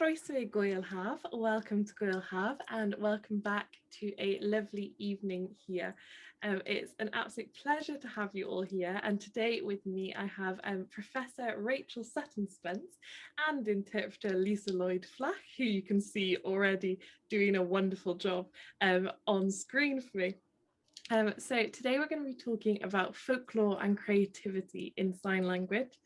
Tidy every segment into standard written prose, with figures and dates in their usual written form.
Croeso Gŵyl Haf, welcome to Gŵyl Haf and welcome back to a lovely evening here. It's an absolute pleasure to have you all here, and today with me I have Professor Rachel Sutton-Spence and interpreter Lisa Lloyd-Flach, who you can see already doing a wonderful job on screen for me. So today we're going to be talking about folklore and creativity in sign language.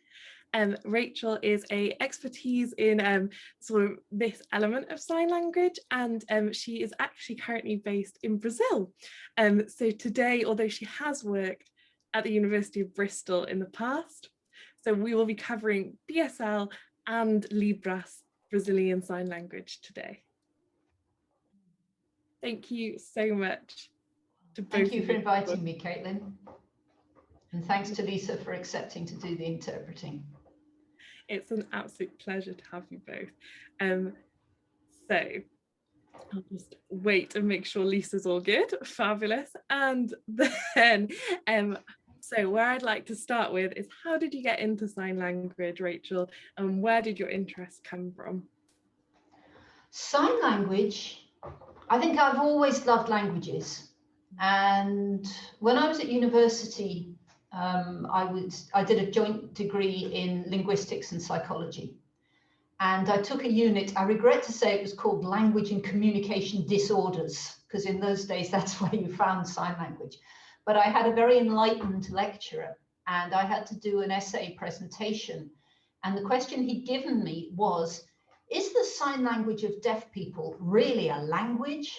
Rachel is an expertise in sort of this element of sign language, and she is actually currently based in Brazil. So today, although she has worked at the University of Bristol in the past, so we will be covering BSL and Libras Brazilian Sign Language today. Thank you so much to both. Thank you for inviting me, Caitlin. And thanks to Lisa for accepting to do the interpreting. It's an absolute pleasure to have you both. So I'll just wait and make sure Lisa's all good. Fabulous. And then, so where I'd like to start with is, how did you get into sign language, Rachel? And where did your interest come from? Sign language, I think I've always loved languages. And when I was at university, I did a joint degree in linguistics and psychology. And I took a unit, I regret to say it was called Language and Communication Disorders, because in those days, that's where you found sign language. But I had a very enlightened lecturer, and I had to do an essay presentation. And the question he'd given me was, is the sign language of deaf people really a language?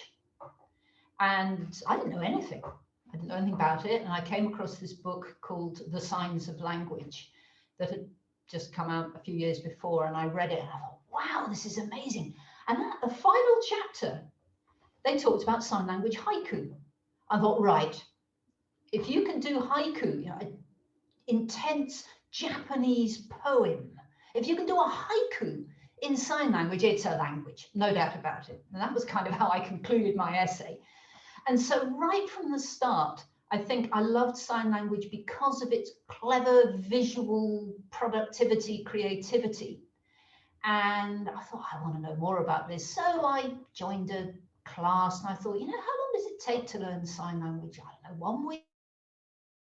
And I didn't know anything. I didn't know anything about it, and I came across this book called The Signs of Language that had just come out a few years before, and I read it and I thought, wow, this is amazing. And at the final chapter, they talked about sign language haiku. I thought, right, if you can do haiku, you know, an intense Japanese poem, if you can do a haiku in sign language, it's a language, no doubt about it. And that was kind of how I concluded my essay. And so right from the start, I think I loved sign language because of its clever visual productivity, creativity. And I thought, I want to know more about this. So I joined a class and I thought, you know, how long does it take to learn sign language? I don't know, 1 week,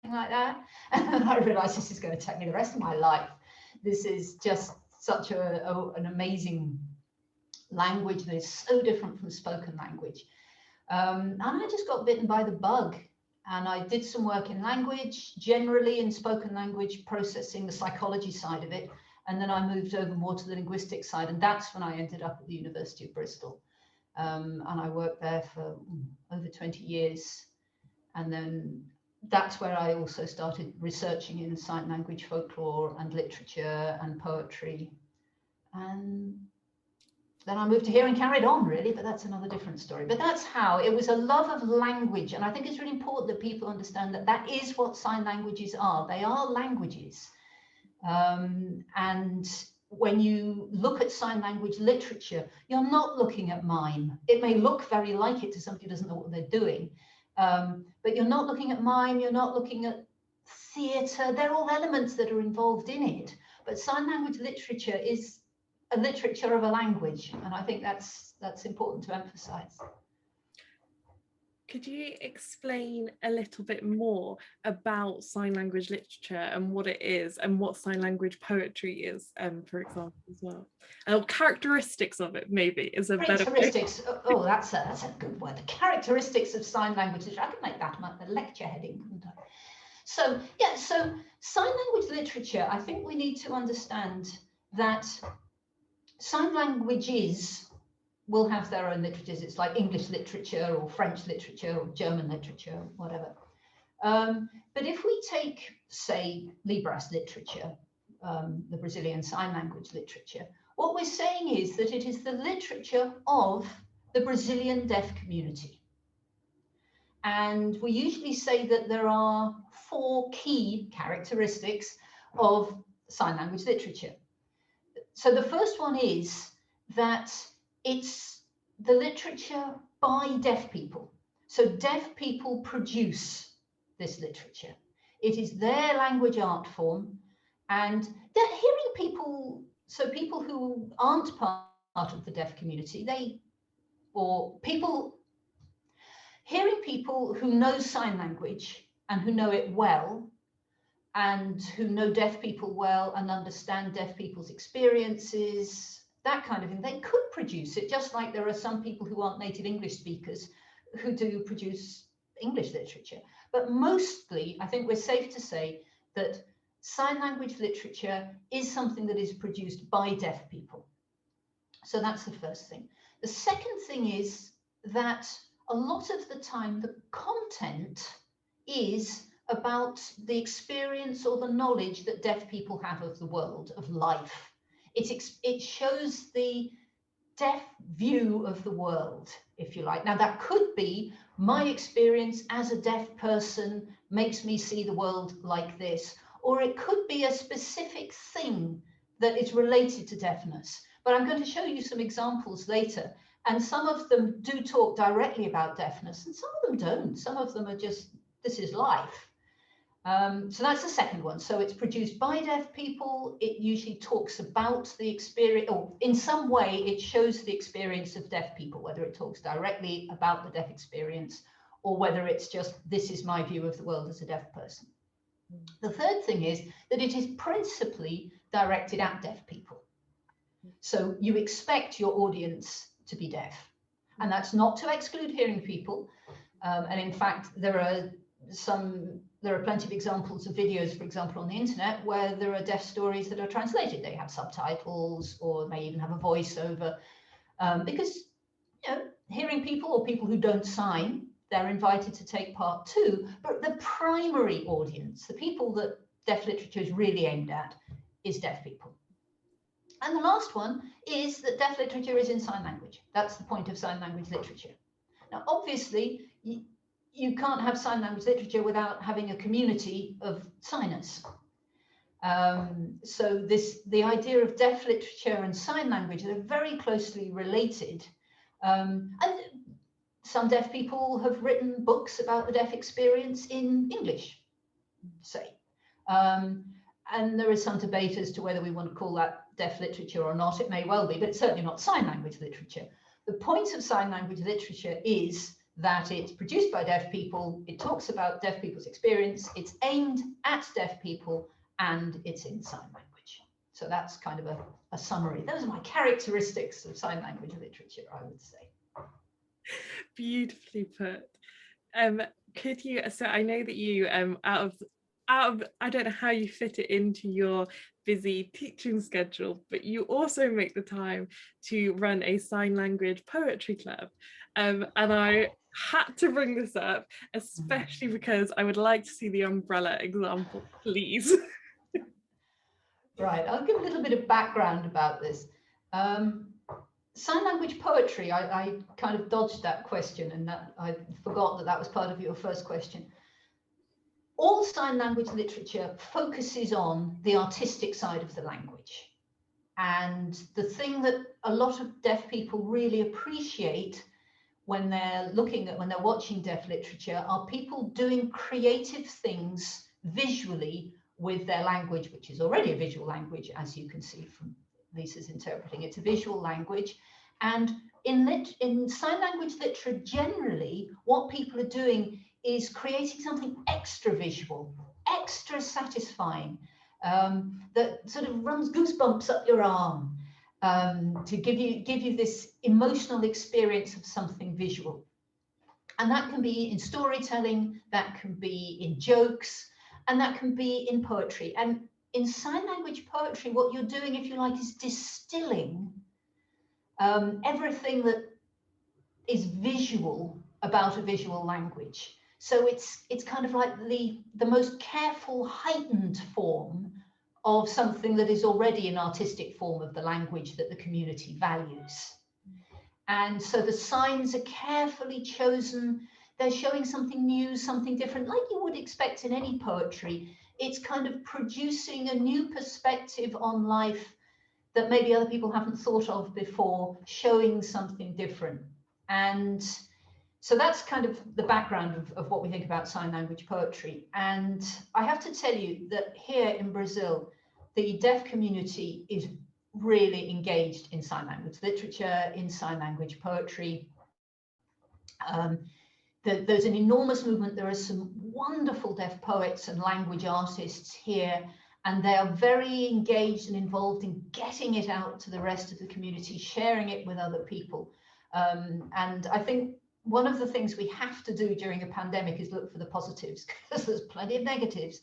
something like that. And I realized this is going to take me the rest of my life. This is just such an amazing language that is so different from spoken language. And I just got bitten by the bug, and I did some work in language, generally in spoken language processing, the psychology side of it. And then I moved over more to the linguistic side. And that's when I ended up at the University of Bristol. And I worked there for over 20 years. And then that's where I also started researching in sign language folklore and literature and poetry. And then I moved to here and carried on, really, but that's another different story. But that's how it was, a love of language. And I think it's really important that people understand that that is what sign languages are. They are languages. And when you look at sign language literature, you're not looking at mime. It may look very like it to somebody who doesn't know what they're doing, but you're not looking at mime, you're not looking at theatre. They're all elements that are involved in it. But sign language literature is a literature of a language, and I think that's important to emphasize. Could you explain a little bit more about sign language literature and what it is, and what sign language poetry is, for example, as well? And characteristics of it, maybe, is a better characteristics. Oh, that's a good word. The characteristics of sign language literature. I could make that the lecture heading, couldn't I? So yeah, so sign language literature, I think we need to understand that sign languages will have their own literatures. It's like English literature or French literature or German literature, whatever. But if we take, say, Libras literature, the Brazilian Sign Language literature, what we're saying is that it is the literature of the Brazilian deaf community. And we usually say that there are 4 key characteristics of sign language literature. So the first one is that it's the literature by deaf people. So deaf people produce this literature. It is their language art form, and they're hearing people, so people who aren't part part of the deaf community, hearing people who know sign language and who know it well, and who know deaf people well and understand deaf people's experiences, that kind of thing, they could produce it, just like there are some people who aren't native English speakers who do produce English literature. But mostly, I think we're safe to say that sign language literature is something that is produced by deaf people. So that's the first thing. The second thing is that a lot of the time the content is about the experience or the knowledge that deaf people have of the world, of life. It shows the deaf view of the world, if you like. Now, that could be my experience as a deaf person makes me see the world like this, or it could be a specific thing that is related to deafness. But I'm going to show you some examples later, and some of them do talk directly about deafness, and some of them don't. Some of them are just, this is life. So that's the second one. So it's produced by deaf people. It usually talks about the experience, or in some way it shows the experience of deaf people, whether it talks directly about the deaf experience or whether it's just, this is my view of the world as a deaf person. The third thing is that it is principally directed at deaf people. So you expect your audience to be deaf, and that's not to exclude hearing people. And in fact, there are plenty of examples of videos, for example, on the internet where there are deaf stories that are translated. They have subtitles or may even have a voiceover, because, you know, hearing people or people who don't sign, they're invited to take part too. But the primary audience, the people that deaf literature is really aimed at, is deaf people. And the last one is that deaf literature is in sign language. That's the point of sign language literature. Now, obviously, you can't have sign language literature without having a community of signers. So the idea of deaf literature and sign language are very closely related. And some deaf people have written books about the deaf experience in English, say. And there is some debate as to whether we want to call that deaf literature or not. It may well be, but it's certainly not sign language literature. The point of sign language literature is that it's produced by deaf people, it talks about deaf people's experience, it's aimed at deaf people, and it's in sign language. So that's kind of a summary. Those are my characteristics of sign language literature, I would say. Beautifully put. Could you, so I know that you, out of, I don't know how you fit it into your busy teaching schedule, but you also make the time to run a sign language poetry club. And I had to bring this up, especially because I would like to see the umbrella example, please. Right, I'll give a little bit of background about this. Sign language poetry, I kind of dodged that question, and that I forgot that was part of your first question. All sign language literature focuses on the artistic side of the language. And the thing that a lot of deaf people really appreciate when they're watching deaf literature are people doing creative things visually with their language, which is already a visual language, as you can see from Lisa's interpreting. It's a visual language. And in sign language literature, generally, what people are doing is creating something extra visual, extra satisfying, that sort of runs goosebumps up your arm, to give you this emotional experience of something visual. And that can be in storytelling, that can be in jokes, and that can be in poetry. And in sign language poetry, what you're doing, if you like, is distilling everything that is visual about a visual language. So it's kind of like the most careful, heightened form of something that is already an artistic form of the language that the community values. And so the signs are carefully chosen. They're showing something new, something different, like you would expect in any poetry. It's kind of producing a new perspective on life that maybe other people haven't thought of before, showing something different. And so that's kind of the background of what we think about sign language poetry. And I have to tell you that here in Brazil, the deaf community is really engaged in sign language literature, in sign language poetry. There's an enormous movement. There are some wonderful deaf poets and language artists here, and they are very engaged and involved in getting it out to the rest of the community, sharing it with other people. And I think one of the things we have to do during a pandemic is look for the positives, because there's plenty of negatives.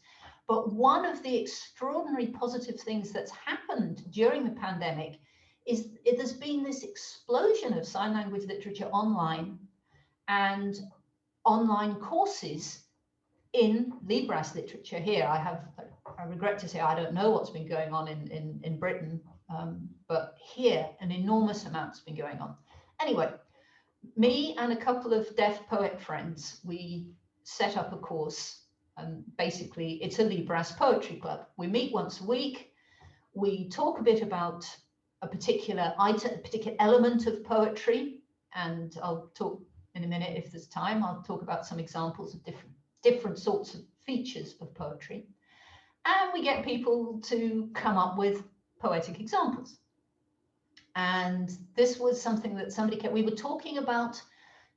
But one of the extraordinary positive things that's happened during the pandemic is there's been this explosion of sign language literature online, and online courses in Libras literature here. I regret to say I don't know what's been going on in Britain, but here an enormous amount's been going on. Anyway, me and a couple of deaf poet friends, we set up a course, and basically it's a Libras poetry club. We meet once a week. We talk a bit about a particular item, a particular element of poetry, and I'll talk in a minute if there's time. I'll talk about some examples of different sorts of features of poetry. And we get people to come up with poetic examples. And this was something that we were talking about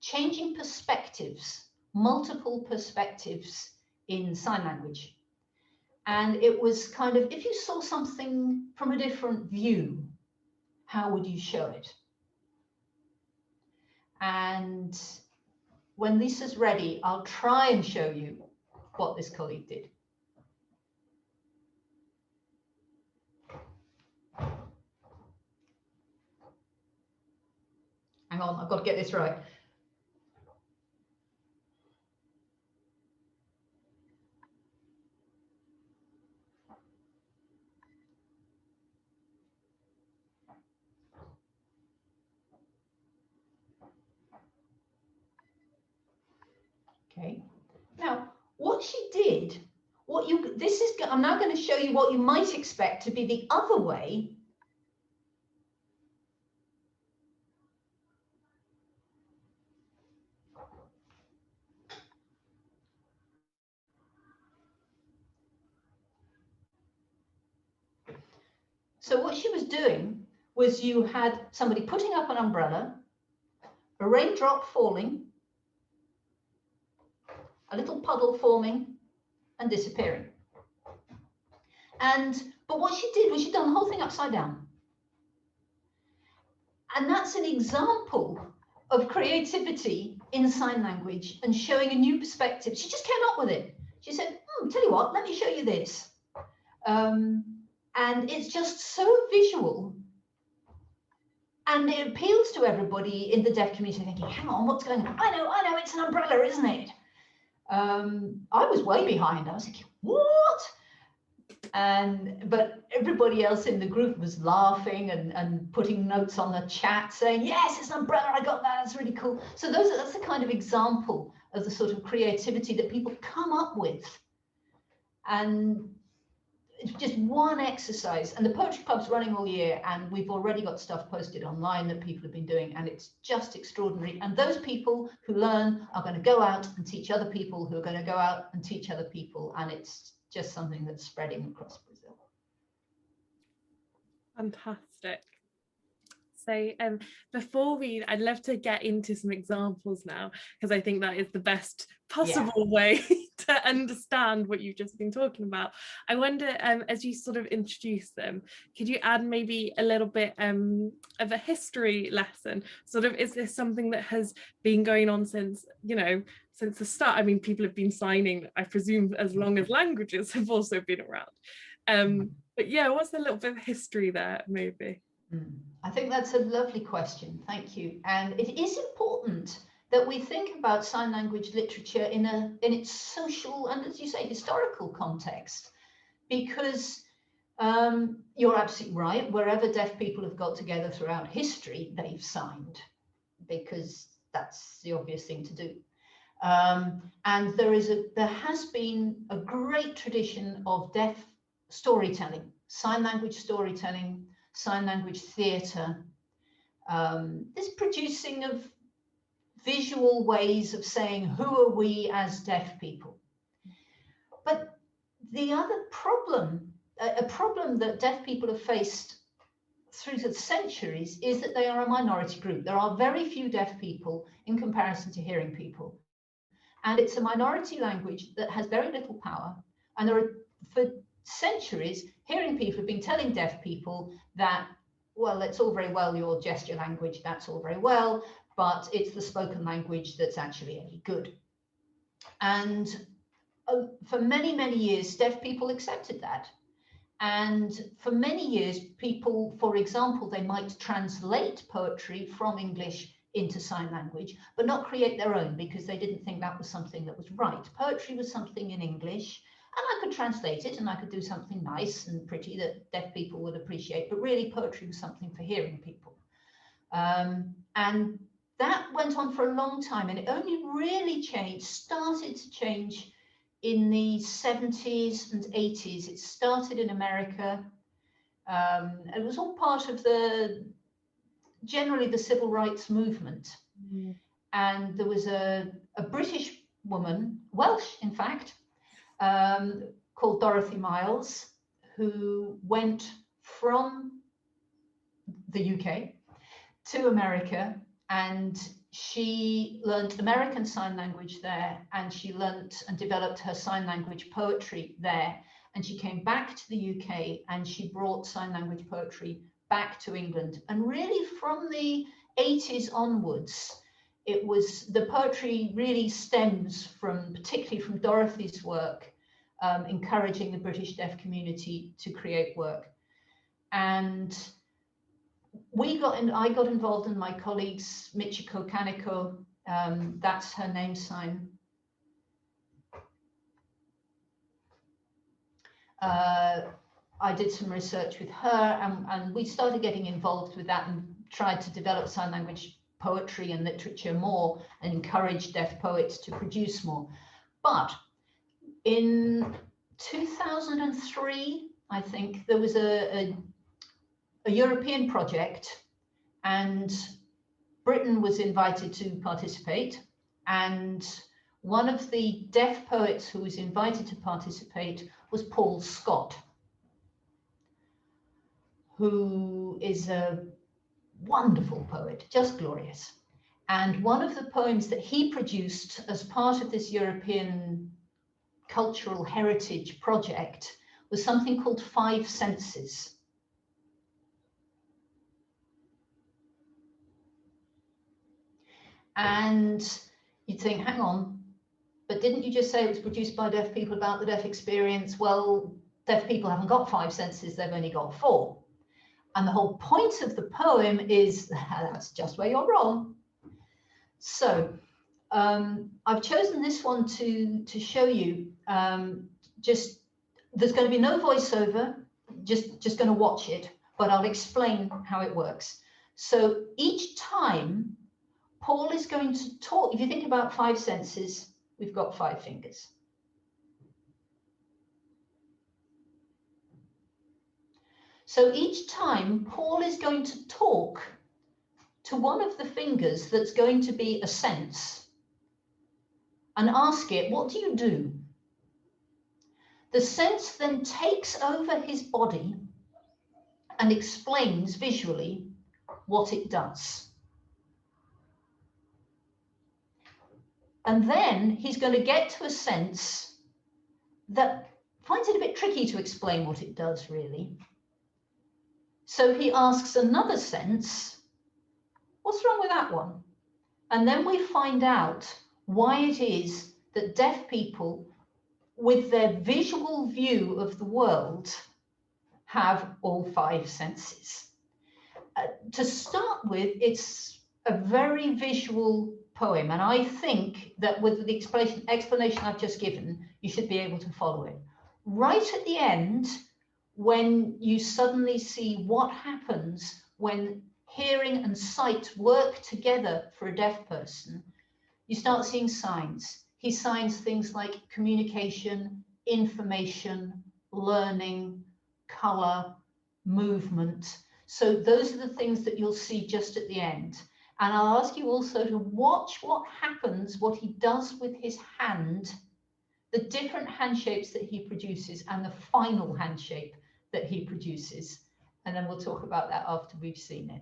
changing perspectives, multiple perspectives in sign language. And it was kind of, if you saw something from a different view, how would you show it? And when Lisa's ready, I'll try and show you what this colleague did. Hang on, I've got to get this right. Okay. Now, what she did, I'm now going to show you what you might expect to be the other way. So what she was doing was you had somebody putting up an umbrella, a raindrop falling, a little puddle forming and disappearing. But what she did was she'd done the whole thing upside down. And that's an example of creativity in sign language and showing a new perspective. She just came up with it. She said, tell you what, let me show you this. And it's just so visual. And it appeals to everybody in the deaf community thinking, hang on, what's going on? I know, it's an umbrella, isn't it? I was way behind. I was thinking, what? But everybody else in the group was laughing and putting notes on the chat saying, yes, it's an umbrella, I got that, that's really cool. So that's the kind of example of the sort of creativity that people come up with. And it's just one exercise, and the poetry club's running all year, and we've already got stuff posted online that people have been doing, and it's just extraordinary. And those people who learn are going to go out and teach other people who are going to go out and teach other people, and it's just something that's spreading across Brazil. Fantastic. So I'd love to get into some examples now, because I think that is the best possible way to understand what you've just been talking about. I wonder, as you sort of introduce them, could you add maybe a little bit of a history lesson? Sort of, is this something that has been going on since the start? I mean, people have been signing, I presume, as long as languages have also been around. But yeah, what's a little bit of history there, maybe? I think that's a lovely question. Thank you. And it is important that we think about sign language literature in its social and, as you say, historical context, because you're absolutely right. Wherever deaf people have got together throughout history, they've signed, because that's the obvious thing to do. And there has been a great tradition of deaf storytelling, sign language storytelling, sign language theatre, this producing of visual ways of saying, who are we as deaf people? But the other problem, a problem that deaf people have faced through the centuries is that they are a minority group. There are very few deaf people in comparison to hearing people. And it's a minority language that has very little power. And there are, for centuries, hearing people have been telling deaf people that, well, it's all very well, your gesture language, that's all very well, but it's the spoken language that's actually any good. And for many, many years, deaf people accepted that. And for many years, people, for example, they might translate poetry from English into sign language, but not create their own because they didn't think that was something that was right. Poetry was something in English, and I could translate it and I could do something nice and pretty that deaf people would appreciate, but really poetry was something for hearing people. And that went on for a long time, and it only really started to change in the 70s and 80s. It started in America. It was all part of generally the civil rights movement. Mm. And there was a British woman, Welsh in fact, called Dorothy Miles, who went from the UK to America, and she learned American Sign Language there, and she learnt and developed her sign language poetry there. And she came back to the UK and she brought sign language poetry back to England. And really from the 80s onwards, the poetry really stems from, particularly from Dorothy's work, encouraging the British deaf community to create work. And I got involved, in my colleagues, Michiko Kaneko, that's her name sign. I did some research with her, and we started getting involved with that and tried to develop sign language poetry and literature more and encourage deaf poets to produce more. But in 2003, I think, there was a European project, and Britain was invited to participate, and one of the deaf poets who was invited to participate was Paul Scott, who is a wonderful poet, just glorious. And one of the poems that he produced as part of this European cultural heritage project was something called Five Senses. And you'd think, hang on, but didn't you just say it was produced by deaf people about the deaf experience? Well, deaf people haven't got five senses, they've only got four. And the whole point of the poem is that's just where you're wrong. So I've chosen this one to show you. There's going to be no voiceover, just going to watch it, but I'll explain how it works. So each time Paul is going to talk, if you think about five senses, we've got five fingers. So each time Paul is going to talk to one of the fingers that's going to be a sense and ask it, what do you do? The sense then takes over his body and explains visually what it does. And then he's going to get to a sense that finds it a bit tricky to explain what it does, really. So he asks another sense, what's wrong with that one? And then we find out why it is that deaf people, with their visual view of the world, have all five senses. To start with, it's a very visual poem, and I think that with the explanation I've just given, you should be able to follow it. Right at the end, when you suddenly see what happens when hearing and sight work together for a deaf person, you start seeing signs. He signs things like communication, information, learning, color, movement. So those are the things that you'll see just at the end. And I'll ask you also to watch what happens, what he does with his hand, the different hand shapes that he produces and the final hand shape that he produces And then we'll talk about that after we've seen it.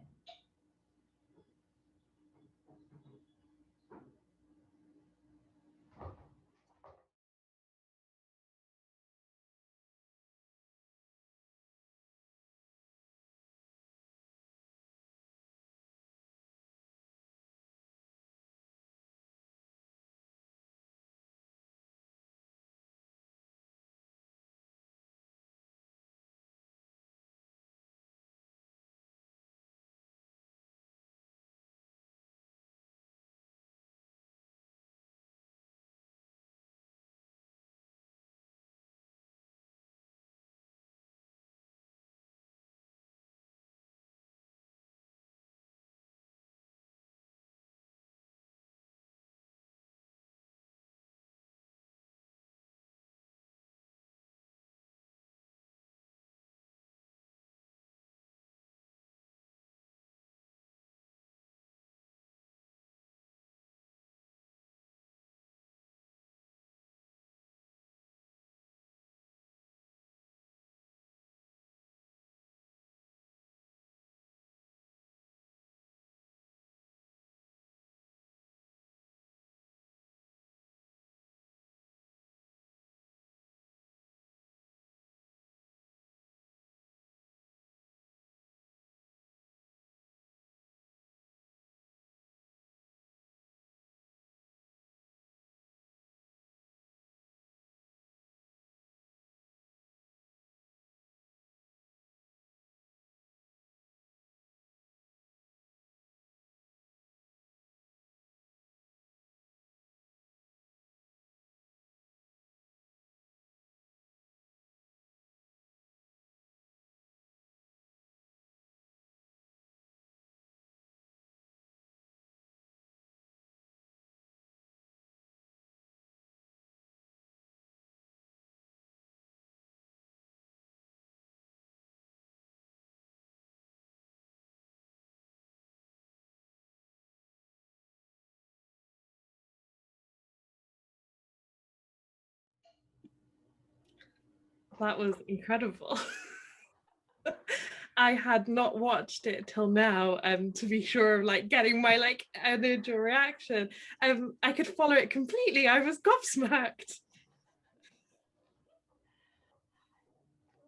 That was incredible. I had not watched it till now, to be sure of like getting my like energy reaction. I could follow it completely. I was gobsmacked.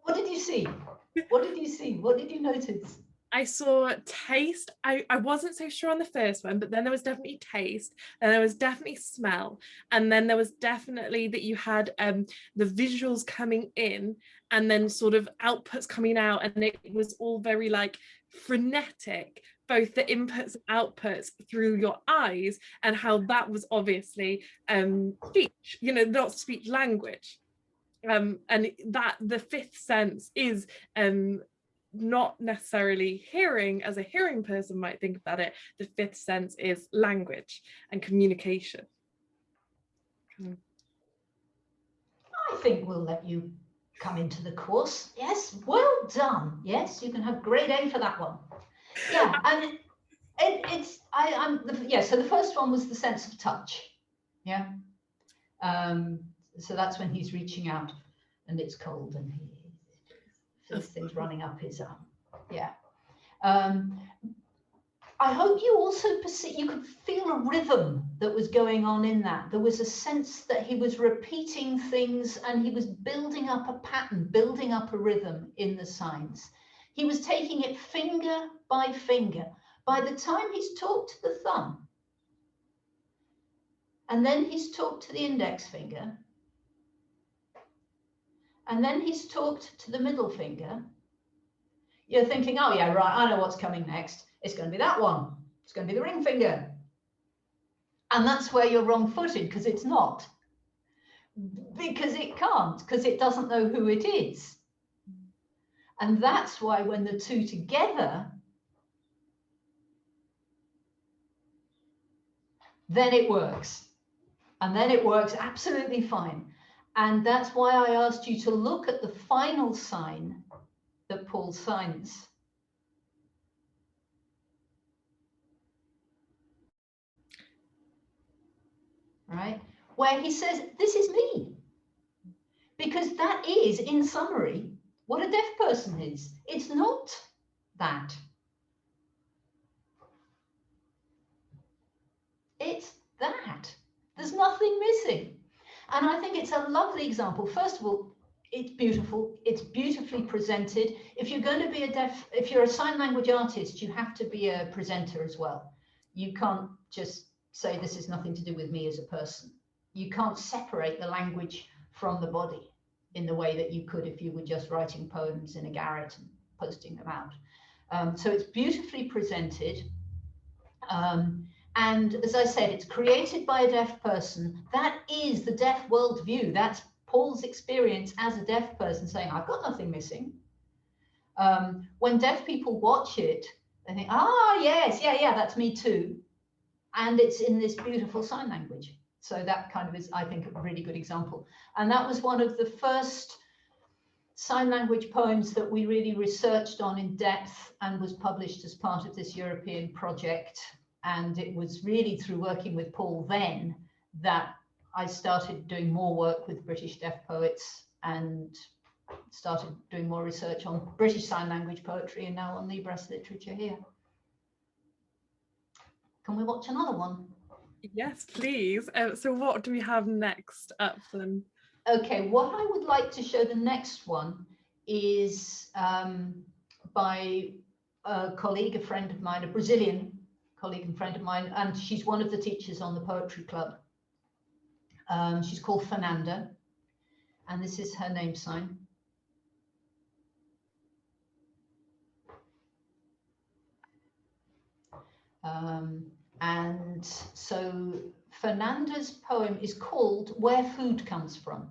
What did you see? What did you see? What did you notice? I saw taste. I wasn't so sure on the first one, but then there was definitely taste, and there was definitely smell, and then there was definitely that you had the visuals coming in and then sort of outputs coming out, and it was all very like frenetic, both the inputs and outputs through your eyes, and how that was obviously speech, you know, not speech, language. And that the fifth sense is not necessarily hearing as a hearing person might think about it. The fifth sense is language and communication. I think we'll let you come into the course. Yes, well done. Yes, you can have grade A for that one. Yeah, and so the first one was the sense of touch. Yeah. So that's when he's reaching out and it's cold and he feels things running up his arm. Yeah. I hope you also you could feel a rhythm that was going on in that. There was a sense that he was repeating things and he was building up a pattern, building up a rhythm in the signs. He was taking it finger by finger. By the time he's talked to the thumb, and then he's talked to the index finger, and then he's talked to the middle finger, you're thinking, oh yeah, right, I know what's coming next. It's going to be that one. It's going to be the ring finger. And that's where you're wrong-footed, because it's not. Because it can't, because it doesn't know who it is. And that's why when the two together, then it works. And then it works absolutely fine. And that's why I asked you to look at the final sign that Paul signs. Right? Where he says, this is me. Because that is, in summary, what a deaf person is. It's not that. It's that. There's nothing missing. And I think it's a lovely example. First of all, it's beautiful. It's beautifully presented. If you're going to be if you're a sign language artist, you have to be a presenter as well. You can't just say this is nothing to do with me as a person. You can't separate the language from the body in the way that you could if you were just writing poems in a garret and posting them out. So it's beautifully presented. And as I said, it's created by a deaf person. That is the deaf worldview. That's Paul's experience as a deaf person saying, I've got nothing missing. When deaf people watch it, they think, yes, yeah, that's me too. And it's in this beautiful sign language. So that kind of is, I think, a really good example. And that was one of the first sign language poems that we really researched on in depth and was published as part of this European project. And it was really through working with Paul then that I started doing more work with British deaf poets and started doing more research on British Sign Language poetry and now on Libras literature here. Can we watch another one? Yes, please. So what do we have next up then? Okay, what I would like to show the next one is by a colleague, a friend of mine, a Brazilian colleague and friend of mine, and she's one of the teachers on the Poetry Club. She's called Fernanda, and this is her name sign. And so Fernanda's poem is called Where Food Comes From.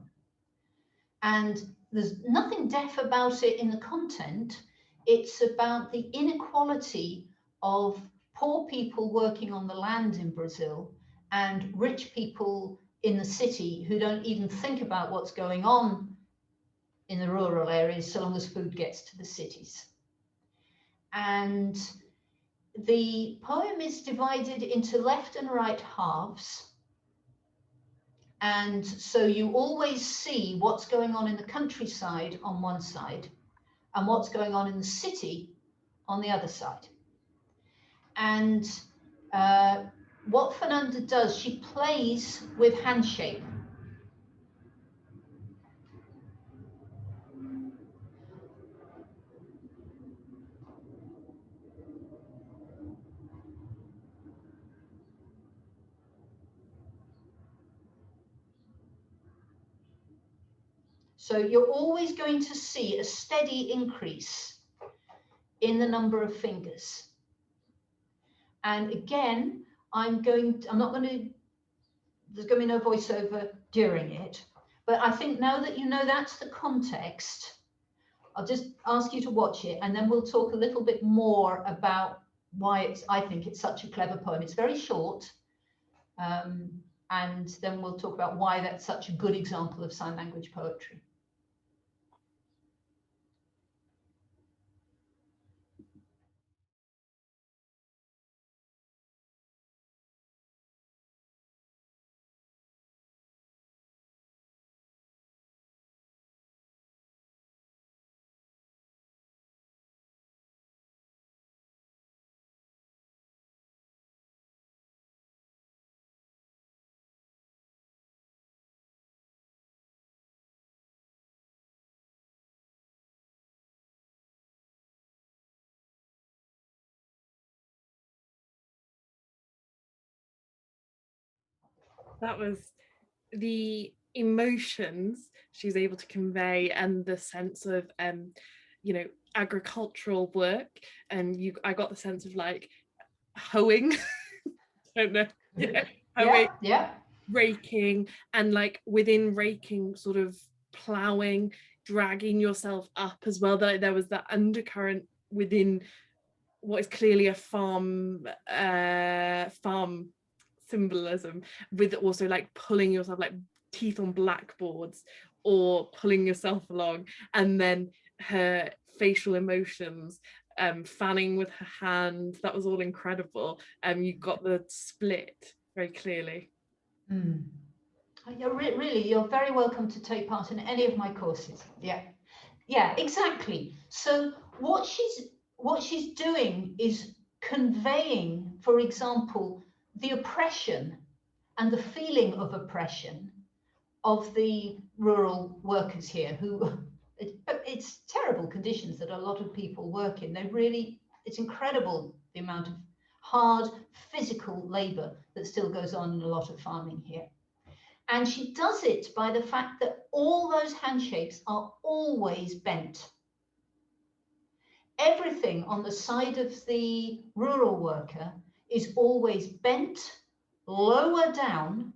And there's nothing deaf about it in the content. It's about the inequality of poor people working on the land in Brazil and rich people in the city who don't even think about what's going on in the rural areas so long as food gets to the cities. And the poem is divided into left and right halves. And so you always see what's going on in the countryside on one side and what's going on in the city on the other side. And what Fernanda does, she plays with hand shape. So you're always going to see a steady increase in the number of fingers. And again, there's going to be no voiceover during it, but I think now that you know that's the context, I'll just ask you to watch it and then we'll talk a little bit more about why I think it's such a clever poem. It's very short, and then we'll talk about why that's such a good example of sign language poetry. That was the emotions she's able to convey and the sense of agricultural work, and I got the sense of like hoeing. Don't know. Hoeing, yeah, raking, and like within raking sort of ploughing, dragging yourself up as well. That there was that undercurrent within what is clearly a farm symbolism, with also like pulling yourself, like teeth on blackboards, or pulling yourself along, and then her facial emotions, fanning with her hand. That was all incredible. You got the split very clearly. You're very welcome to take part in any of my courses. Yeah, exactly. So what she's what she's doing is conveying, for example, the oppression and the feeling of oppression of the rural workers here, who it's terrible conditions that a lot of people work in. It's incredible the amount of hard physical labor that still goes on in a lot of farming here. And she does it by the fact that all those handshakes are always bent. Everything on the side of the rural worker is always bent, lower down,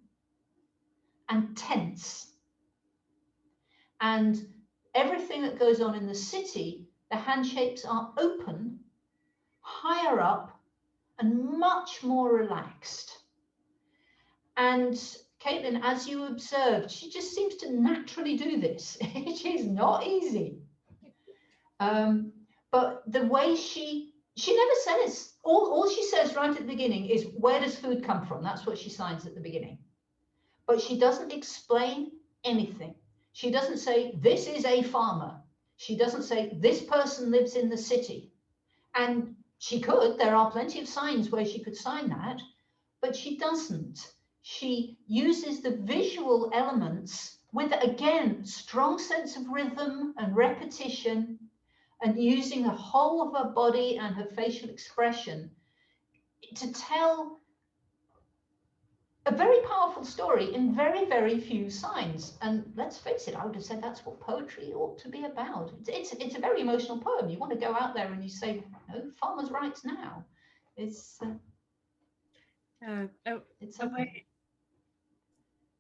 and tense. And everything that goes on in the city, the handshakes are open, higher up, and much more relaxed. And Caitlin, as you observed, she just seems to naturally do this. It is not easy. But the way she never says, all she says right at the beginning is, where does food come from? That's what she signs at the beginning. But she doesn't explain anything. She doesn't say, this is a farmer. She doesn't say, this person lives in the city. And she could, there are plenty of signs where she could sign that, but she doesn't. She uses the visual elements with, again, strong sense of rhythm and repetition, and using the whole of her body and her facial expression to tell a very powerful story in very, very few signs. And let's face it, I would have said that's what poetry ought to be about. It's a very emotional poem. You want to go out there and you say, no, farmers' rights now. It's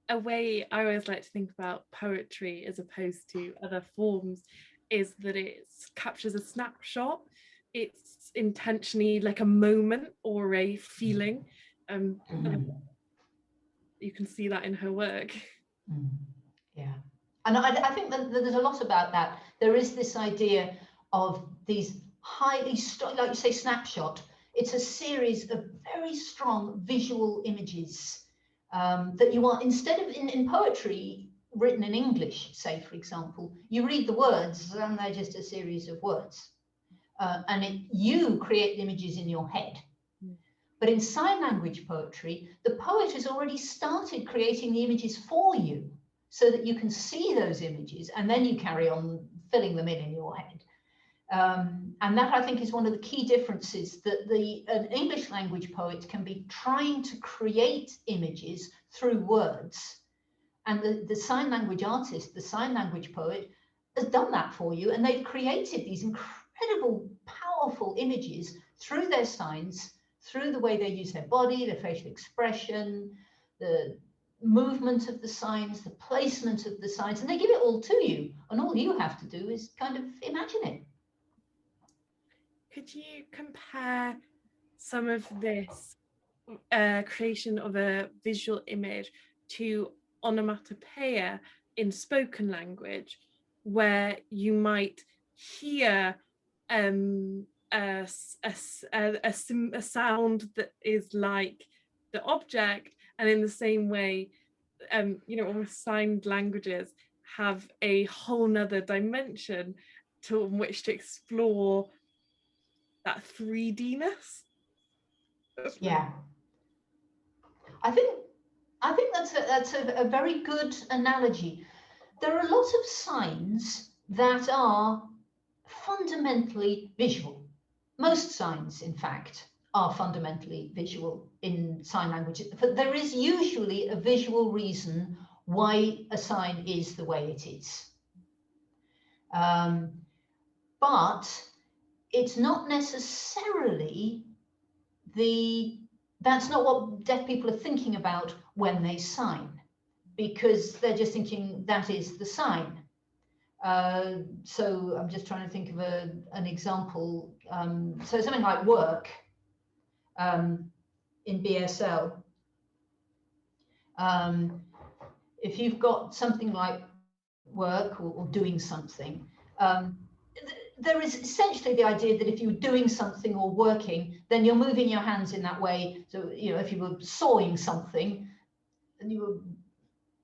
a way I always like to think about poetry as opposed to other forms is that it captures a snapshot. It's intentionally like a moment or a feeling. You can see that in her work. Yeah, and I think that there's a lot about that. There is this idea of these highly, like you say, snapshot. It's a series of very strong visual images that you want, instead of in poetry written in English, say, for example, you read the words and they're just a series of words. And you create the images in your head. But in sign language poetry, the poet has already started creating the images for you so that you can see those images, and then you carry on filling them in your head. And that, I think, is one of the key differences, that an English language poet can be trying to create images through words. And the sign language artist, the sign language poet, has done that for you, and they've created these incredible, powerful images through their signs, through the way they use their body, their facial expression, the movement of the signs, the placement of the signs, and they give it all to you. And all you have to do is kind of imagine it. Could you compare some of this creation of a visual image to onomatopoeia in spoken language, where you might hear a sound that is like the object, and in the same way, almost signed languages have a whole nother dimension to which to explore that 3D-ness? Yeah, I think that's a very good analogy. There are a lot of signs that are fundamentally visual. Most signs, in fact, are fundamentally visual in sign language, but there is usually a visual reason why a sign is the way it is. But it's not necessarily that's not what deaf people are thinking about when they sign, because they're just thinking that is the sign. So I'm just trying to think of an example. So something like work in BSL. If you've got something like work or doing something, there is essentially the idea that if you're doing something or working, then you're moving your hands in that way. So, if you were sawing something, and you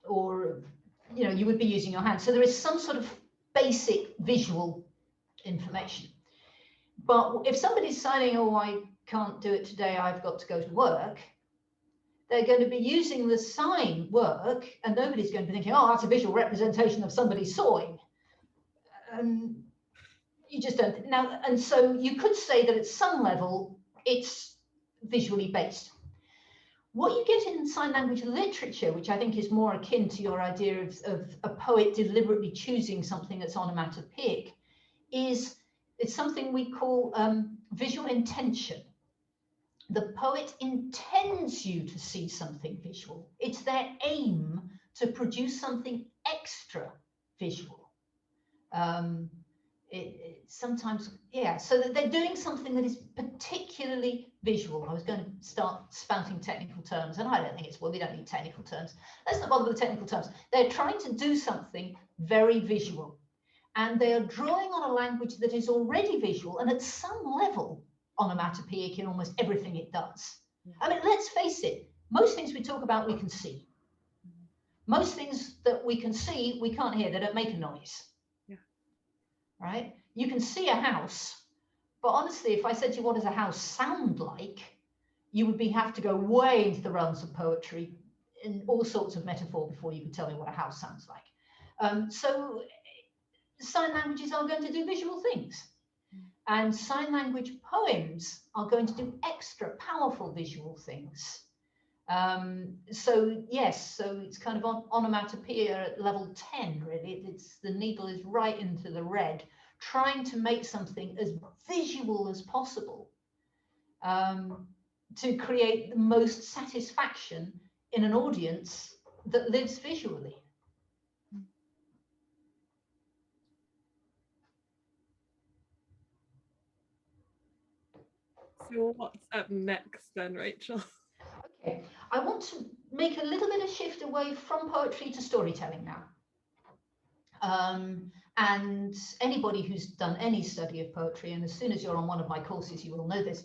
would be using your hands. So there is some sort of basic visual information. But if somebody's signing, oh, I can't do it today, I've got to go to work, they're going to be using the sign work, and nobody's going to be thinking, oh, that's a visual representation of somebody sawing. You just don't now. And so you could say that at some level, it's visually based. What you get in sign language literature, which I think is more akin to your idea of a poet deliberately choosing something that's onomatopoeic, is it's something we call visual intention. The poet intends you to see something visual. It's their aim to produce something extra visual. Sometimes, yeah, so that they're doing something that is particularly visual. I was going to start spouting technical terms, and I don't think it's, well, we don't need technical terms. Let's not bother with the technical terms. They're trying to do something very visual, and they are drawing on a language that is already visual and at some level onomatopoeic in almost everything it does. I mean, let's face it, most things we talk about we can see. Most things that we can see, we can't hear. They don't make a noise. Right? You can see a house, but honestly, if I said to you, what does a house sound like? You would have to go way into the realms of poetry and all sorts of metaphor before you could tell me what a house sounds like. So sign languages are going to do visual things. And sign language poems are going to do extra powerful visual things. So yes, so it's kind of onomatopoeia at level 10, really. It's the needle is right into the red, trying to make something as visual as possible to create the most satisfaction in an audience that lives visually. So what's up next then, Rachel? Okay, I want to make a little bit of shift away from poetry to storytelling now. And anybody who's done any study of poetry, and as soon as you're on one of my courses, you will know this,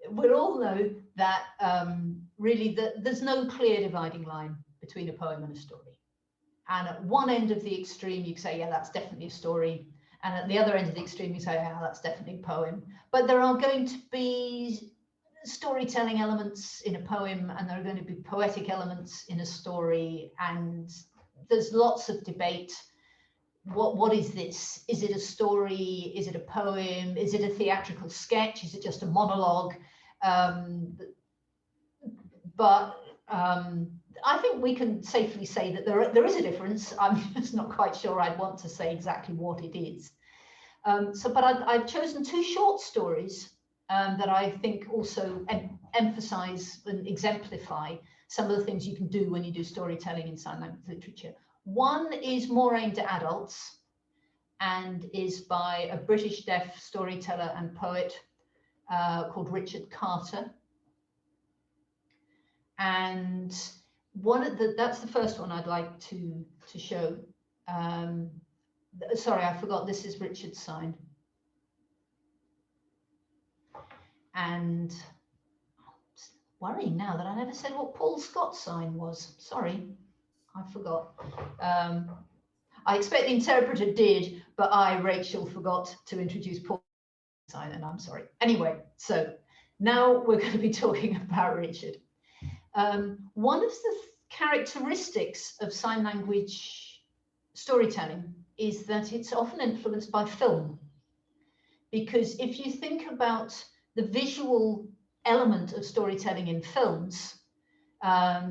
we'll all know that really there's no clear dividing line between a poem and a story. And at one end of the extreme, you can say, yeah, that's definitely a story. And at the other end of the extreme, you say, yeah, that's definitely a poem. But there are going to be storytelling elements in a poem, and there are going to be poetic elements in a story, and there's lots of debate. What is this? Is it a story? Is it a poem? Is it a theatrical sketch? Is it just a monologue? But I think we can safely say that there is a difference. I'm just not quite sure I'd want to say exactly what it is. But I've chosen two short stories that I think also emphasize and exemplify some of the things you can do when you do storytelling in sign language literature. One is more aimed at adults and is by a British deaf storyteller and poet called Richard Carter. And that's the first one I'd like to show. Sorry, I forgot, this is Richard's sign. And it's worrying now that I never said what Paul Scott's sign was. Sorry, I forgot. I expect the interpreter did, but I, Rachel, forgot to introduce Paul's sign, and I'm sorry. Anyway, so now we're going to be talking about Richard. One of the characteristics of sign language storytelling is that it's often influenced by film. Because if you think about the visual element of storytelling in films,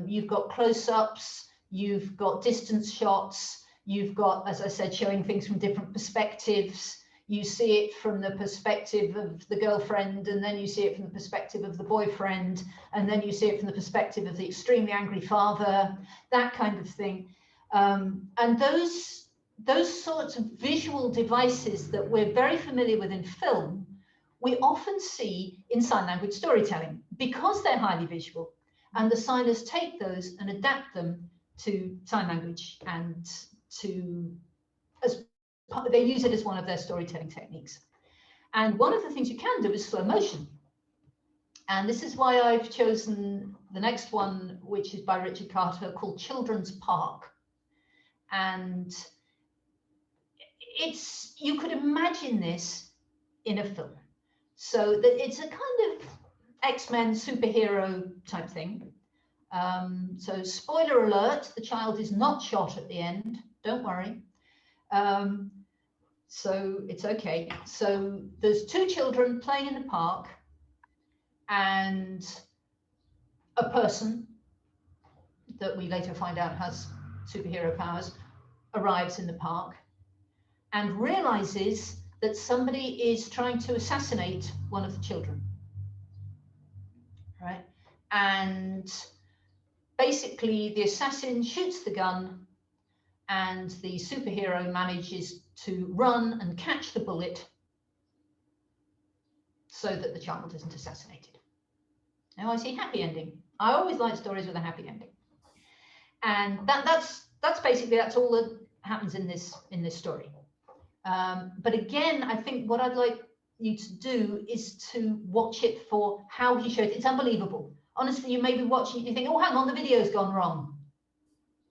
you've got close-ups, you've got distance shots, you've got, as I said, showing things from different perspectives. You see it from the perspective of the girlfriend, and then you see it from the perspective of the boyfriend, and then you see it from the perspective of the extremely angry father, that kind of thing. And those sorts of visual devices that we're very familiar with in film, we often see in sign language storytelling because they're highly visual, and the signers take those and adapt them to sign language, and they use it as one of their storytelling techniques. And one of the things you can do is slow motion. And this is why I've chosen the next one, which is by Richard Carter, called Children's Park. And you could imagine this in a film. So that it's a kind of X-Men superhero type thing. So spoiler alert, the child is not shot at the end. Don't worry. So it's okay. So there's two children playing in the park, and a person that we later find out has superhero powers arrives in the park and realizes that somebody is trying to assassinate one of the children. Right? And basically the assassin shoots the gun and the superhero manages to run and catch the bullet so that the child isn't assassinated. Now I see happy ending. I always like stories with a happy ending. And that's basically, that's all that happens in this story. But again, I think what I'd like you to do is to watch it for how he shows it. It's unbelievable. Honestly, you may be watching it and you think, oh, hang on, the video's gone wrong.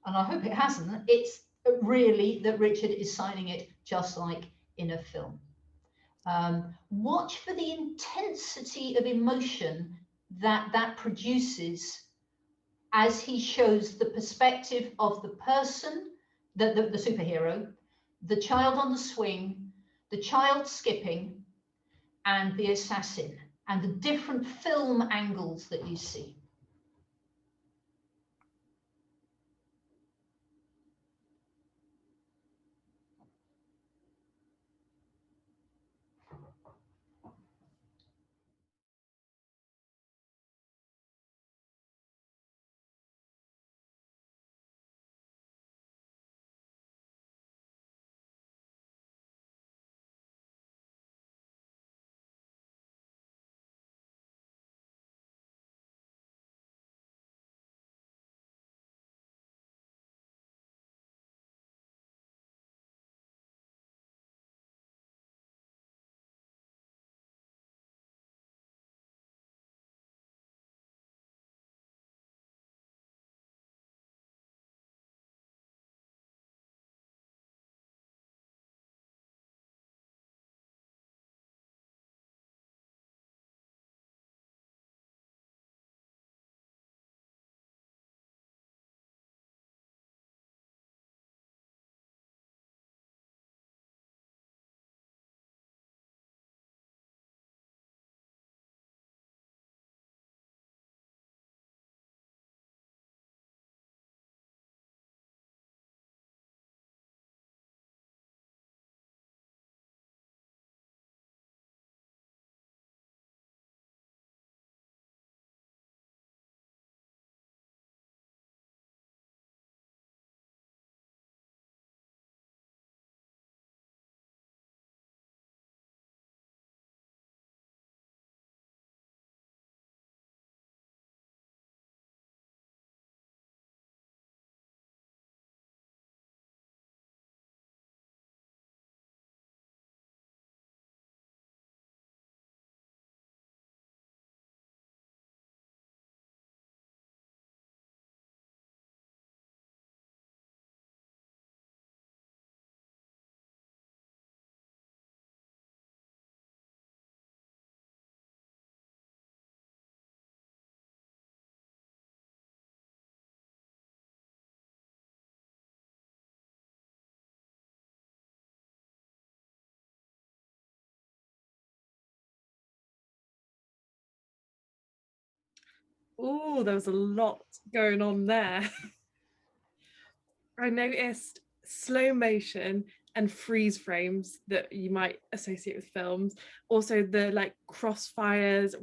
And I hope it hasn't. It's really that Richard is signing it just like in a film. Watch for the intensity of emotion that produces as he shows the perspective of the person, the superhero, the child on the swing, the child skipping, and the assassin, and the different film angles that you see. Oh, there was a lot going on there. I noticed slow motion and freeze frames that you might associate with films. Also the like crossfires,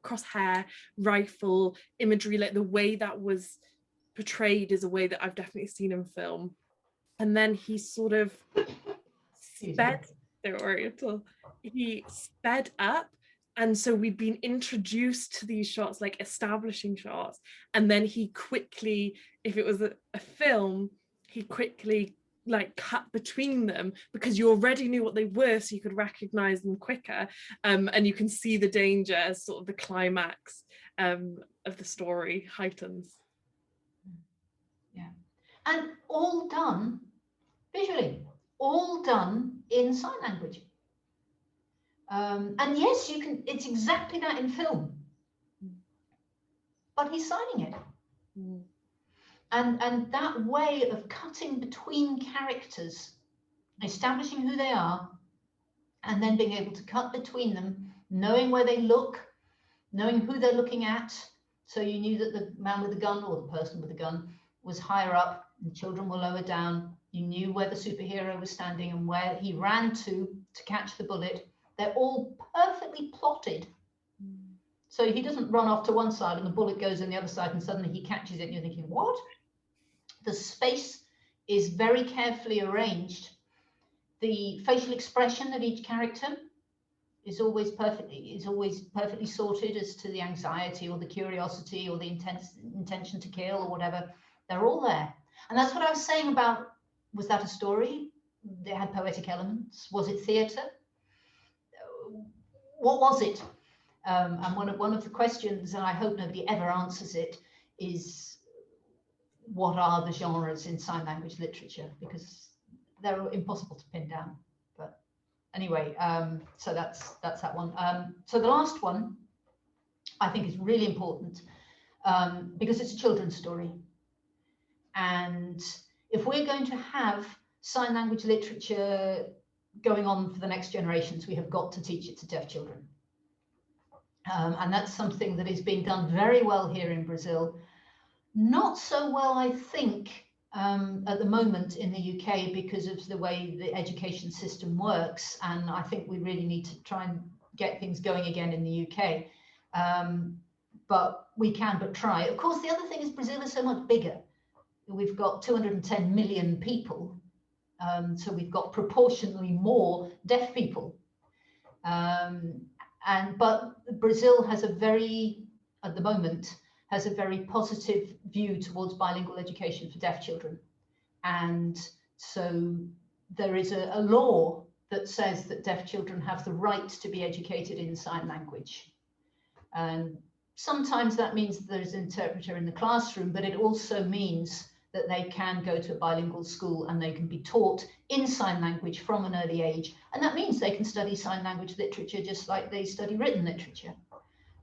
crosshair, rifle imagery, like the way that was portrayed is a way that I've definitely seen in film. And then he sort of sped, don't worry at all, he sped up, and so we'd been introduced to these shots, like establishing shots, and then he quickly, if it was a film, he quickly like cut between them because you already knew what they were, so you could recognize them quicker, and you can see the danger as sort of the climax of the story heightens. Yeah, and all done visually, all done in sign language. And yes, you can, it's exactly that in film, but he's signing it. And that way of cutting between characters, establishing who they are, and then being able to cut between them, knowing where they look, knowing who they're looking at. So you knew that the man with the gun or the person with the gun was higher up and the children were lower down. You knew where the superhero was standing and where he ran to catch the bullet. They're all perfectly plotted. So he doesn't run off to one side and the bullet goes on the other side and suddenly he catches it and you're thinking, what? The space is very carefully arranged. The facial expression of each character is always perfectly sorted as to the anxiety or the curiosity or the intention to kill or whatever. They're all there. And that's what I was saying about, was that a story? They had poetic elements. Was it theatre? What was it? And one of the questions, and I hope nobody ever answers it, is what are the genres in sign language literature? Because they're impossible to pin down. But anyway, so that's that one. So the last one I think is really important because it's a children's story. And if we're going to have sign language literature going on for the next generations, we have got to teach it to deaf children. And that's something that is being done very well here in Brazil. Not so well, I think, at the moment in the UK because of the way the education system works. And I think we really need to try and get things going again in the UK. But we can but try. Of course, the other thing is Brazil is so much bigger. We've got 210 million people. So we've got proportionally more deaf people. But Brazil has a very, at the moment, has a very positive view towards bilingual education for deaf children. And so there is a law that says that deaf children have the right to be educated in sign language. And sometimes that means that there's an interpreter in the classroom, but it also means that they can go to a bilingual school and they can be taught in sign language from an early age. And that means they can study sign language literature just like they study written literature.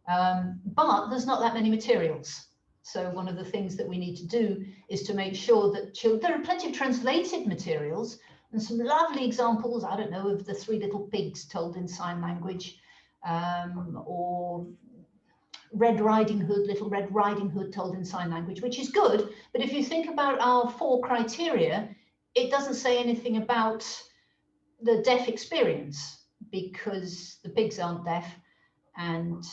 But there's not that many materials. So one of the things that we need to do is to make sure that there are plenty of translated materials and some lovely examples, I don't know, of the Three Little Pigs told in sign language, or Red Riding Hood, Little Red Riding Hood told in sign language, which is good. But if you think about our 4 criteria, it doesn't say anything about the deaf experience because the pigs aren't deaf and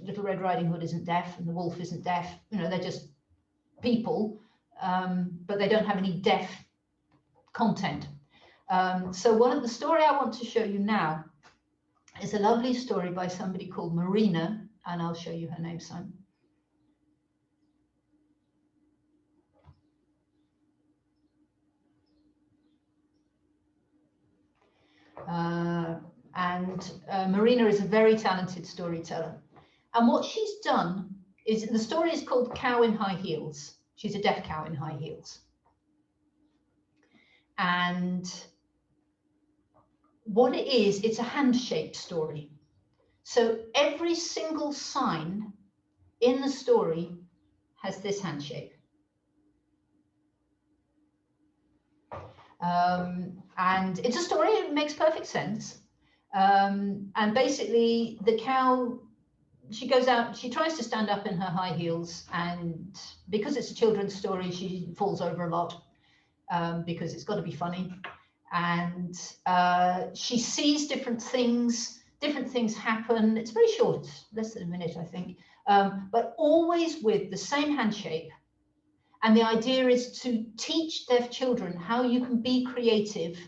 Little Red Riding Hood isn't deaf and the wolf isn't deaf. You know, they're just people, but they don't have any deaf content. So the story I want to show you now is a lovely story by somebody called Marina, and I'll show you her name, Simon. Marina is a very talented storyteller. And what she's done is, the story is called Cow in High Heels. She's a deaf cow in high heels. And what it is, it's a hand-shaped story. So every single sign in the story has this hand shape. And it's a story, it makes perfect sense. And basically the cow, she goes out, she tries to stand up in her high heels, and because it's a children's story, she falls over a lot because it's got to be funny. And she sees different things happen. It's very short, less than a minute, I think, but always with the same hand shape. And the idea is to teach deaf children how you can be creative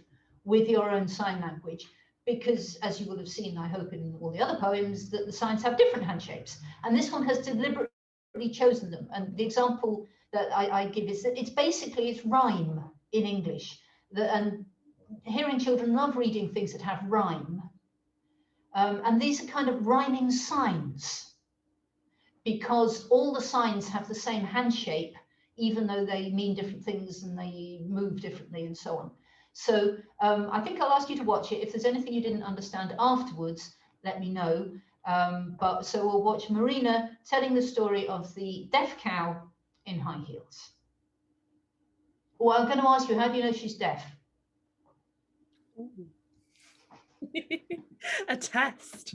with your own sign language, because as you will have seen, I hope, in all the other poems, that the signs have different hand shapes. And this one has deliberately chosen them. And the example that I give is that it's rhyme in English. And hearing children love reading things that have rhyme. And these are kind of rhyming signs, because all the signs have the same hand shape, even though they mean different things and they move differently and so on. So I think I'll ask you to watch it. If there's anything you didn't understand afterwards, let me know. So we'll watch Marina telling the story of the deaf cow in high heels. Well, I'm going to ask you, how do you know she's deaf? A test.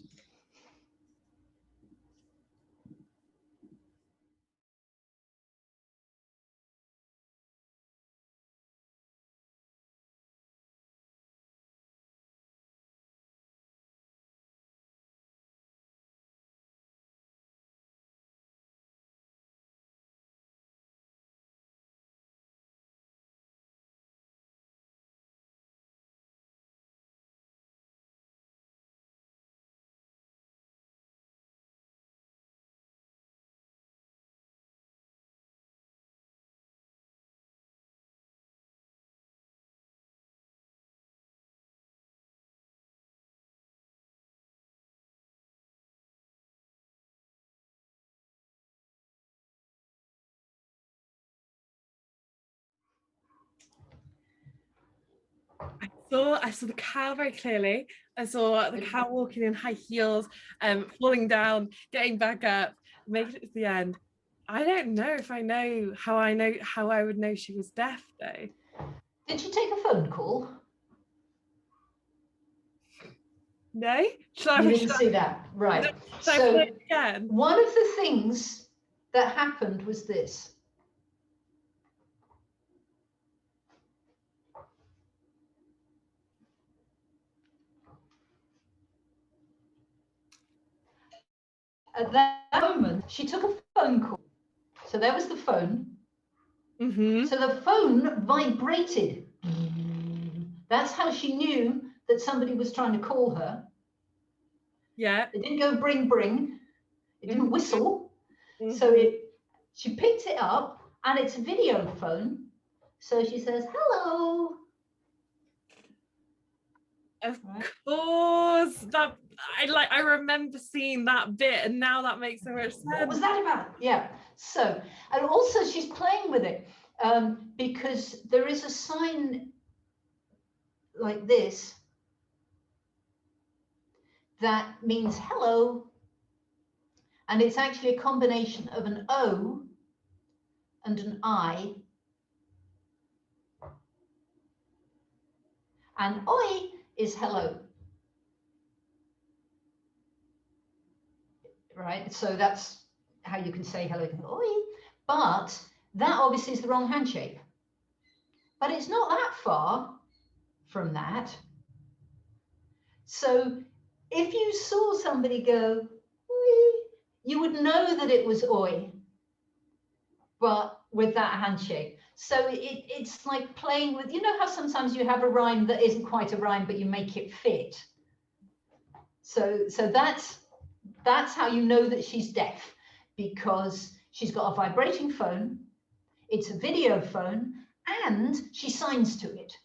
I saw the cow very clearly. I saw the cow walking in high heels, falling down, getting back up, making it to the end. I don't know if I know how I would know she was deaf though. Did she take a phone call? No? You didn't see that, right? Should I play it again? One of the things that happened was this. At that moment, she took a phone call. So there was the phone. Mm-hmm. So the phone vibrated. That's how she knew that somebody was trying to call her. Yeah. It didn't go bring, bring. It didn't whistle. Mm-hmm. So she picked it up, and it's a video phone. So she says, hello. Of course. That I remember seeing that bit, and now that makes so much sense. What was that about? Yeah. So, and also she's playing with it because there is a sign like this that means hello, and it's actually a combination of an O and an I, and oi is hello, right? So that's how you can say hello, oi, but that obviously is the wrong handshake, but it's not that far from that. So if you saw somebody go oi, you would know that it was oi, but with that handshake. So it's like playing with, you know how sometimes you have a rhyme that isn't quite a rhyme, but you make it fit. So that's how you know that she's deaf, because she's got a vibrating phone, it's a video phone, and she signs to it.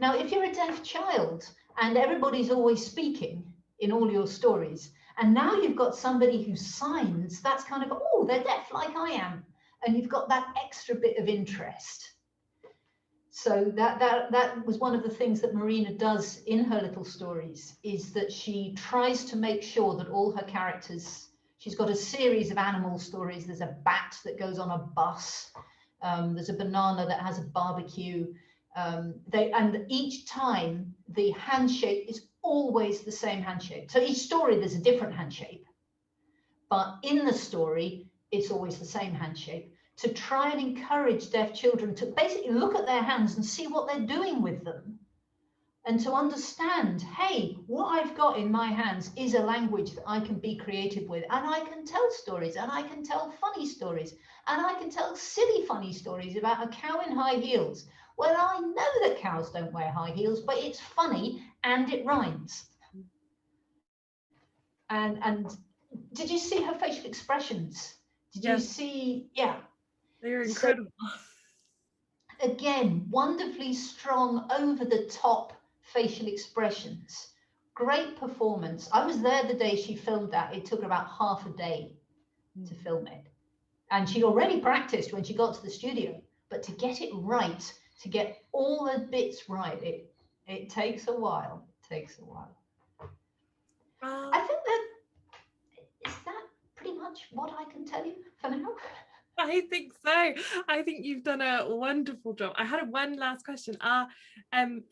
Now, if you're a deaf child and everybody's always speaking in all your stories, and now you've got somebody who signs, that's kind of, oh, they're deaf like I am. And you've got that extra bit of interest. So that was one of the things that Marina does in her little stories, is that she tries to make sure that all her characters, she's got a series of animal stories. There's a bat that goes on a bus. There's a banana that has a barbecue. And each time the handshake is always the same handshake. So each story there's a different handshake, but in the story it's always the same handshake, to try and encourage deaf children to basically look at their hands and see what they're doing with them, and to understand, hey, what I've got in my hands is a language that I can be creative with, and I can tell stories, and I can tell funny stories, and I can tell silly funny stories about a cow in high heels. Well, I know that cows don't wear high heels, but it's funny and it rhymes. And did you see her facial expressions? Did you see? Yeah. They were incredible. So, again, wonderfully strong, over the top facial expressions. Great performance. I was there the day she filmed that. It took her about half a day to film it. And she'd already practiced when she got to the studio, but to get it right to get all the bits right. It takes a while. It takes a while. I think that pretty much what I can tell you for now. I think so. I think you've done a wonderful job. I had one last question. Are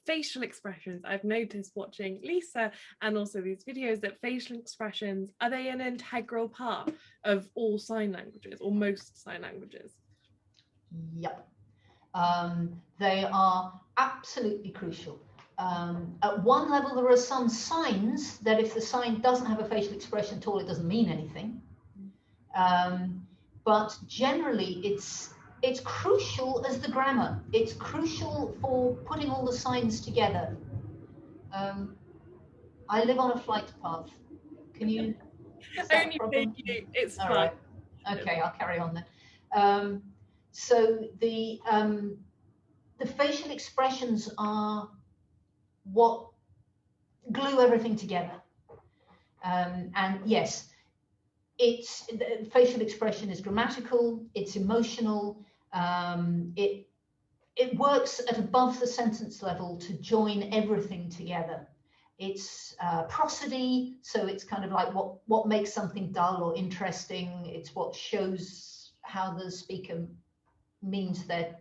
facial expressions, I've noticed watching Lisa and also these videos, that facial expressions, are they an integral part of all sign languages or most sign languages? Yep. They are absolutely crucial. At one level, there are some signs that if the sign doesn't have a facial expression at all, it doesn't mean anything. But generally, it's crucial as the grammar. It's crucial for putting all the signs together. I live on a flight path. Can you? Is that Only a problem? thank you. It's all fine. Right. Okay, I'll carry on then. So the facial expressions are what glue everything together. And yes, the facial expression is grammatical, it's emotional, it works at above the sentence level to join everything together. It's prosody, so it's kind of like what makes something dull or interesting. It's what shows how the speaker means their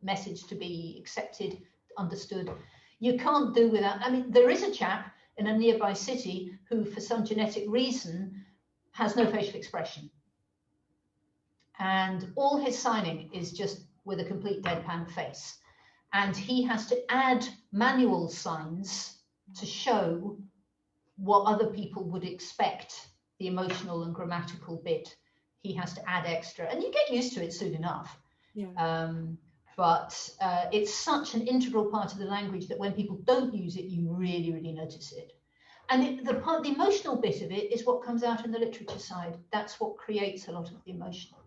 message to be accepted, understood. You can't do without. I mean, there is a chap in a nearby city who, for some genetic reason, has no facial expression. And all his signing is just with a complete deadpan face. And he has to add manual signs to show what other people would expect, the emotional and grammatical bit. He has to add extra. And you get used to it soon enough. Yeah. But it's such an integral part of the language that when people don't use it, you really, really notice it. And the emotional bit of it is what comes out in the literature side. That's what creates a lot of the emotional.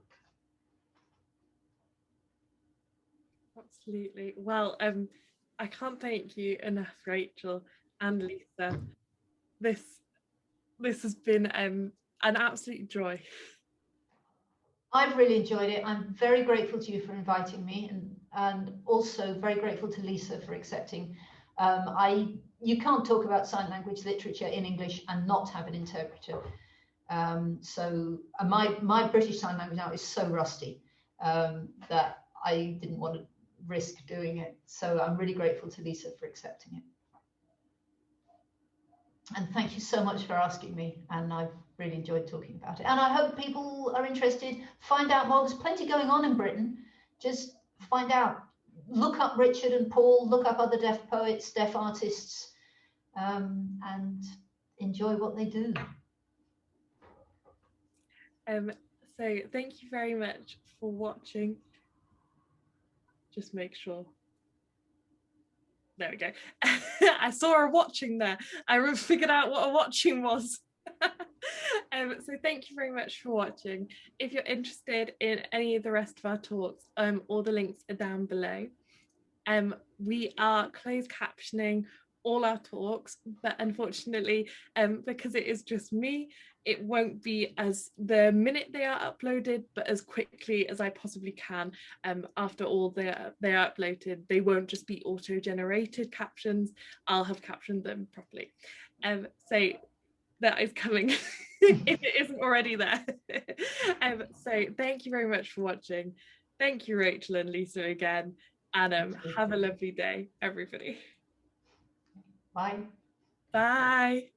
Absolutely. Well, I can't thank you enough, Rachel and Lisa. This has been an absolute joy. I've really enjoyed it. I'm very grateful to you for inviting me, and also very grateful to Lisa for accepting. You can't talk about sign language literature in English and not have an interpreter. So my British Sign Language now is so rusty that I didn't want to risk doing it. So I'm really grateful to Lisa for accepting it. And thank you so much for asking me. And I've really enjoyed talking about it. And I hope people are interested. Find out more. There's plenty going on in Britain. Just find out. Look up Richard and Paul. Look up other deaf poets, deaf artists, and enjoy what they do. So thank you very much for watching. Just make sure. There we go. I saw a watching there. I figured out what a watching was. So thank you very much for watching. If you're interested in any of the rest of our talks, all the links are down below. We are closed captioning all our talks, but unfortunately, because it is just me, it won't be as the minute they are uploaded, but as quickly as I possibly can. After all they are uploaded, they won't just be auto-generated captions. I'll have captioned them properly. So that is coming if it isn't already there. So thank you very much for watching. Thank you, Rachel and Lisa, again, and have a lovely day, everybody. Bye. Bye.